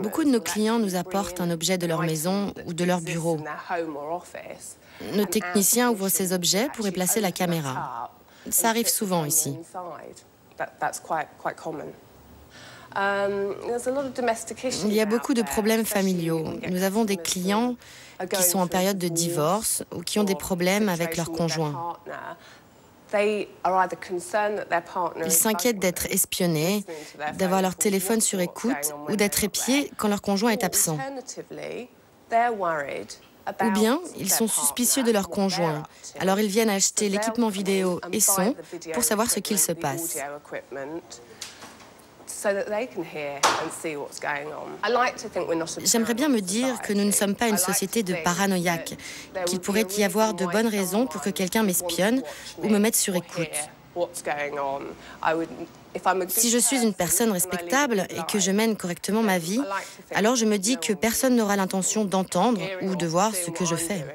Beaucoup de nos clients nous apportent un objet de leur maison ou de leur bureau. Nos techniciens ouvrent ces objets pour y placer la caméra. Ça arrive souvent ici. Il y a beaucoup de problèmes familiaux. Nous avons des clients qui sont en période de divorce ou qui ont des problèmes avec leur conjoint. Ils s'inquiètent d'être espionnés, d'avoir leur téléphone sur écoute ou d'être épiés quand leur conjoint est absent. Ou bien, ils sont suspicieux de leur conjoint. Alors ils viennent acheter l'équipement vidéo et son pour savoir ce qu'il se passe. J'aimerais bien me dire que nous ne sommes pas une société de paranoïaques, qu'il pourrait y avoir de bonnes raisons pour que quelqu'un m'espionne ou me mette sur écoute. Si je suis une personne respectable et que je mène correctement ma vie, alors je me dis que personne n'aura l'intention d'entendre ou de voir ce que je fais.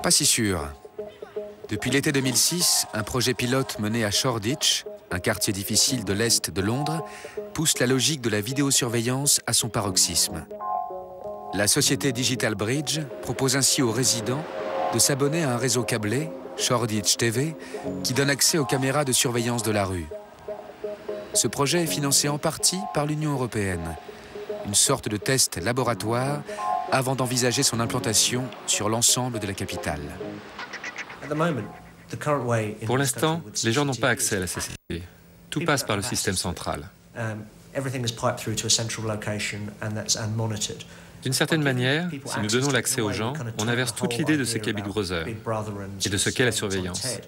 Pas si sûr. Depuis l'été 2006, un projet pilote mené à Shoreditch, un quartier difficile de l'Est de Londres, pousse la logique de la vidéosurveillance à son paroxysme. La société Digital Bridge propose ainsi aux résidents de s'abonner à un réseau câblé, Shoreditch TV, qui donne accès aux caméras de surveillance de la rue. Ce projet est financé en partie par l'Union européenne, une sorte de test laboratoire avant d'envisager son implantation sur l'ensemble de la capitale. Pour l'instant, les gens n'ont pas accès à la CCTV. Tout passe par le système central. D'une certaine manière, si nous donnons l'accès aux gens, on inverse toute l'idée de ce qu'est Big Brother et de ce qu'est la surveillance.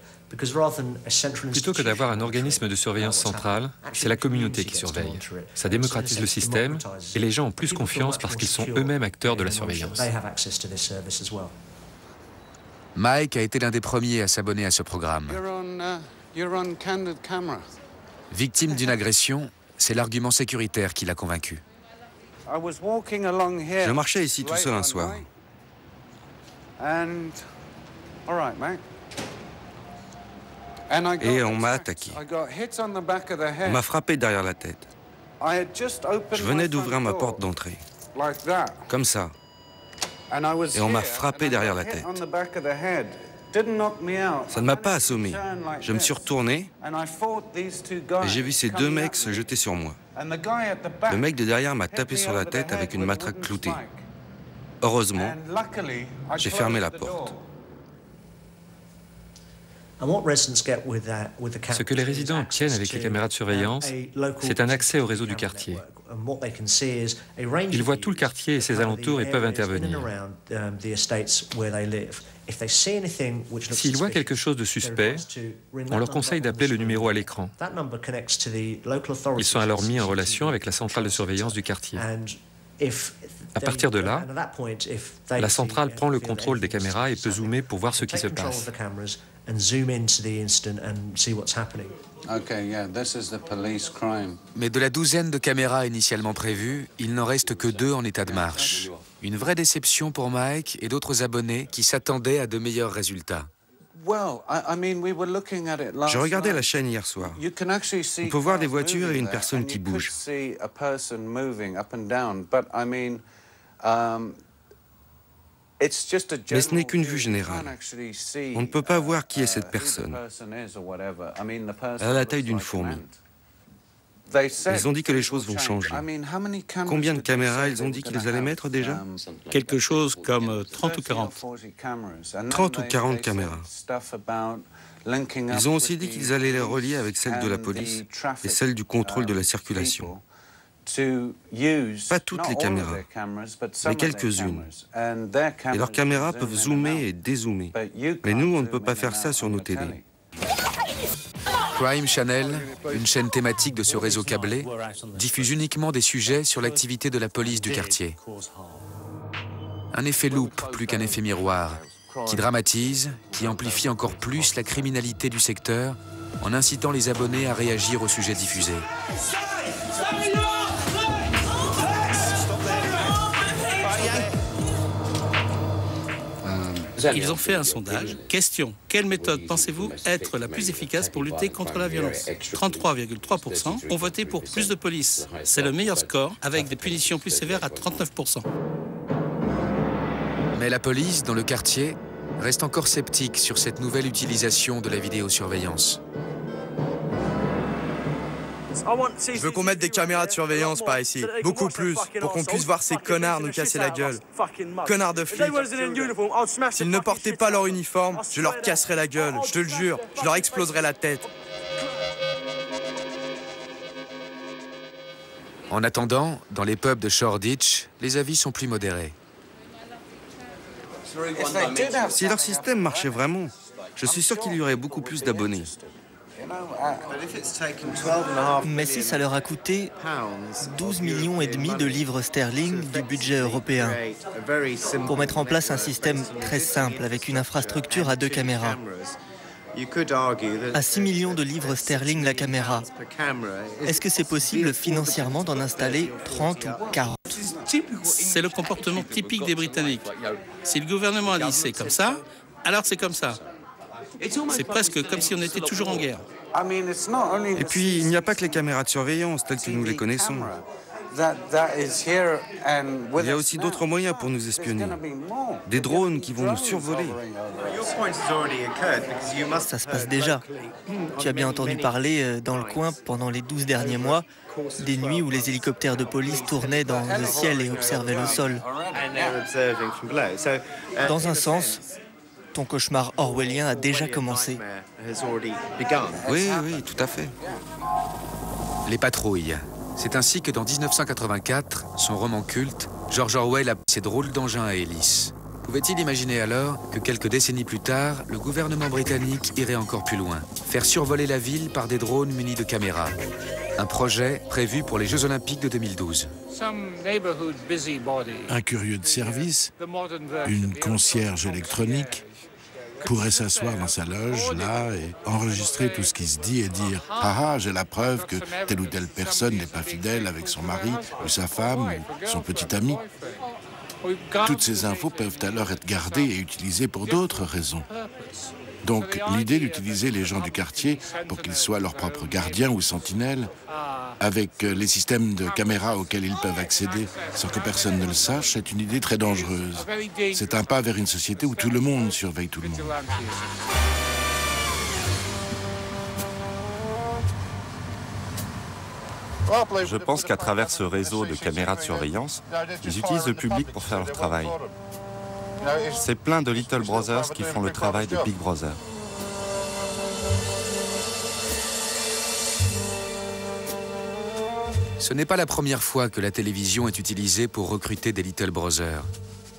Plutôt que d'avoir un organisme de surveillance central, c'est la communauté qui surveille. Ça démocratise le système et les gens ont plus confiance parce qu'ils sont eux-mêmes acteurs de la surveillance. Mike a été l'un des premiers à s'abonner à ce programme. Victime d'une agression, c'est l'argument sécuritaire qui l'a convaincu. Je marchais ici tout seul un soir. Et on m'a attaqué. On m'a frappé derrière la tête. Je venais d'ouvrir ma porte d'entrée. Comme ça. Et on m'a frappé derrière la tête. Ça ne m'a pas assommé. Je me suis retourné et j'ai vu ces deux mecs se jeter sur moi. Le mec de derrière m'a tapé sur la tête avec une matraque cloutée. Heureusement, j'ai fermé la porte. Ce que les résidents obtiennent avec les caméras de surveillance, c'est un accès au réseau du quartier. Ils voient tout le quartier et ses alentours et peuvent intervenir. S'ils voient quelque chose de suspect, on leur conseille d'appeler le numéro à l'écran. Ils sont alors mis en relation avec la centrale de surveillance du quartier. À partir de là, la centrale prend le contrôle des caméras et peut zoomer pour voir ce qui se passe. Mais de la douzaine de caméras initialement prévues, il n'en reste que 2 en état de marche. Une vraie déception pour Mike et d'autres abonnés qui s'attendaient à de meilleurs résultats. Je regardais la chaîne hier soir. On peut voir des voitures et une personne qui bouge. Mais ce n'est qu'une vue générale. On ne peut pas voir qui est cette personne. Elle a la taille d'une fourmi. Ils ont dit que les choses vont changer. Combien de caméras ils ont dit qu'ils allaient mettre déjà? Quelque chose comme 30 ou 40. 30 ou 40 caméras. Ils ont aussi dit qu'ils allaient les relier avec celles de la police et celles du contrôle de la circulation. Pas toutes les caméras, mais quelques-unes. Et leurs caméras peuvent zoomer et dézoomer. Mais nous, on ne peut pas faire ça sur nos télés. Crime Channel, une chaîne thématique de ce réseau câblé, diffuse uniquement des sujets sur l'activité de la police du quartier. Un effet loupe plus qu'un effet miroir, qui dramatise, qui amplifie encore plus la criminalité du secteur, en incitant les abonnés à réagir aux sujets diffusés. Ils ont fait un sondage. Question, quelle méthode pensez-vous être la plus efficace pour lutter contre la violence? 33,3% ont voté pour plus de police. C'est le meilleur score, avec des punitions plus sévères à 39%. Mais la police, dans le quartier, reste encore sceptique sur cette nouvelle utilisation de la vidéosurveillance. Je veux qu'on mette des caméras de surveillance par ici, beaucoup plus, pour qu'on puisse voir ces connards nous casser la gueule. Connards de flics. S'ils ne portaient pas leur uniforme, je leur casserais la gueule, je te le jure, je leur exploserais la tête. En attendant, dans les pubs de Shoreditch, les avis sont plus modérés. Si leur système marchait vraiment, je suis sûr qu'il y aurait beaucoup plus d'abonnés. Mais si ça leur a coûté 12,5 millions de livres sterling du budget européen pour mettre en place un système très simple avec une infrastructure à 2 caméras. À 6 millions de livres sterling la caméra, est-ce que c'est possible financièrement d'en installer 30 ou 40? C'est le comportement typique des Britanniques. Si le gouvernement a dit c'est comme ça, alors c'est comme ça. C'est presque comme si on était toujours en guerre. Et puis, il n'y a pas que les caméras de surveillance telles que nous les connaissons. Il y a aussi d'autres moyens pour nous espionner. Des drones qui vont nous survoler. Ça se passe déjà. Tu as bien entendu parler dans le coin pendant les 12 derniers mois des nuits où les hélicoptères de police tournaient dans le ciel et observaient le sol. Dans un sens, ton cauchemar orwellien a déjà commencé. Oui, oui, tout à fait. Les patrouilles. C'est ainsi que dans 1984, son roman culte, George Orwell a ses drôles d'engins à hélices. Pouvait-il imaginer alors que quelques décennies plus tard, le gouvernement britannique irait encore plus loin, faire survoler la ville par des drones munis de caméras? Un projet prévu pour les Jeux Olympiques de 2012. Un curieux de service, une concierge électronique, pourrait s'asseoir dans sa loge, là, et enregistrer tout ce qui se dit et dire « Ah ah, j'ai la preuve que telle ou telle personne n'est pas fidèle avec son mari, ou sa femme, ou son petit ami. » Toutes ces infos peuvent alors être gardées et utilisées pour d'autres raisons. Donc, l'idée d'utiliser les gens du quartier pour qu'ils soient leurs propres gardiens ou sentinelles, avec les systèmes de caméras auxquels ils peuvent accéder sans que personne ne le sache, c'est une idée très dangereuse. C'est un pas vers une société où tout le monde surveille tout le monde. Je pense qu'à travers ce réseau de caméras de surveillance, ils utilisent le public pour faire leur travail. C'est plein de Little Brothers qui font le travail de Big Brother. Ce n'est pas la première fois que la télévision est utilisée pour recruter des Little Brothers.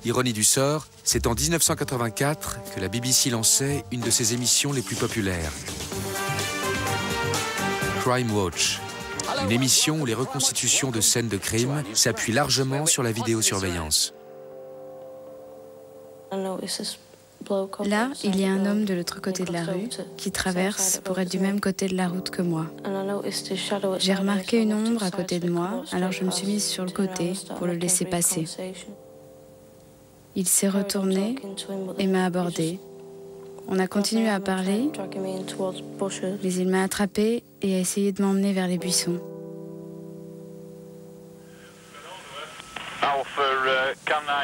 Ironie du sort, c'est en 1984 que la BBC lançait une de ses émissions les plus populaires. Crime Watch, une émission où les reconstitutions de scènes de crime s'appuient largement sur la vidéosurveillance. Là, il y a un homme de l'autre côté de la rue qui traverse pour être du même côté de la route que moi. J'ai remarqué une ombre à côté de moi, alors je me suis mise sur le côté pour le laisser passer. Il s'est retourné et m'a abordé. On a continué à parler, mais il m'a attrapé et a essayé de m'emmener vers les buissons.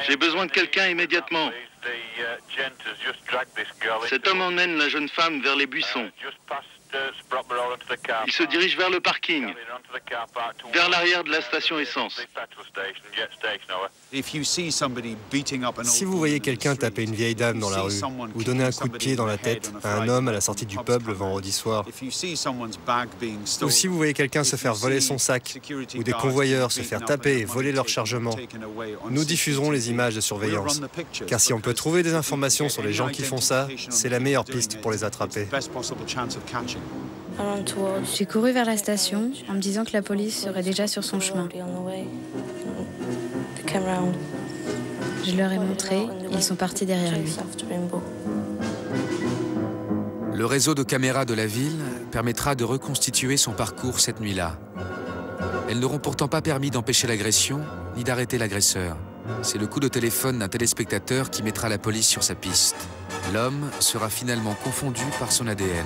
J'ai besoin de quelqu'un immédiatement. Cet homme emmène la jeune femme vers les buissons. Il se dirige vers le parking, vers l'arrière de la station essence. Si vous voyez quelqu'un taper une vieille dame dans la rue ou donner un coup de pied dans la tête à un homme à la sortie du pub le vendredi soir, ou si vous voyez quelqu'un se faire voler son sac ou des convoyeurs se faire taper et voler leur chargement, nous diffuserons les images de surveillance. Car si on peut trouver des informations sur les gens qui font ça, c'est la meilleure piste pour les attraper. J'ai couru vers la station en me disant que la police serait déjà sur son chemin. Je leur ai montré et ils sont partis derrière lui. Le réseau de caméras de la ville permettra de reconstituer son parcours cette nuit-là. Elles n'auront pourtant pas permis d'empêcher l'agression ni d'arrêter l'agresseur. C'est le coup de téléphone d'un téléspectateur qui mettra la police sur sa piste. L'homme sera finalement confondu par son ADN.